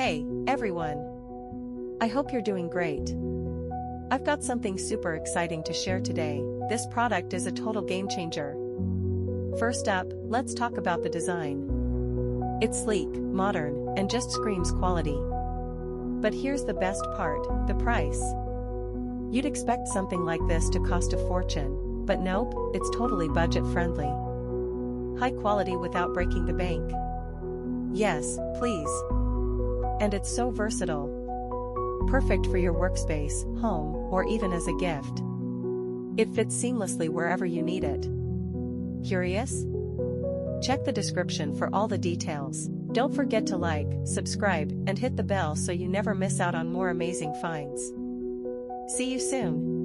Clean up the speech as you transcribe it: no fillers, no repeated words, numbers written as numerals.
Hey, everyone! I hope you're doing great. I've got something super exciting to share today. This product is a total game changer. First up, let's talk about the design. It's sleek, modern, and just screams quality. But here's the best part, the price. You'd expect something like this to cost a fortune, but nope, it's totally budget-friendly. High quality without breaking the bank. Yes, please. And it's so versatile. Perfect for your workspace, home, or even as a gift. It fits seamlessly wherever you need it. Curious? Check the description for all the details. Don't forget to like, subscribe, and hit the bell so you never miss out on more amazing finds. See you soon.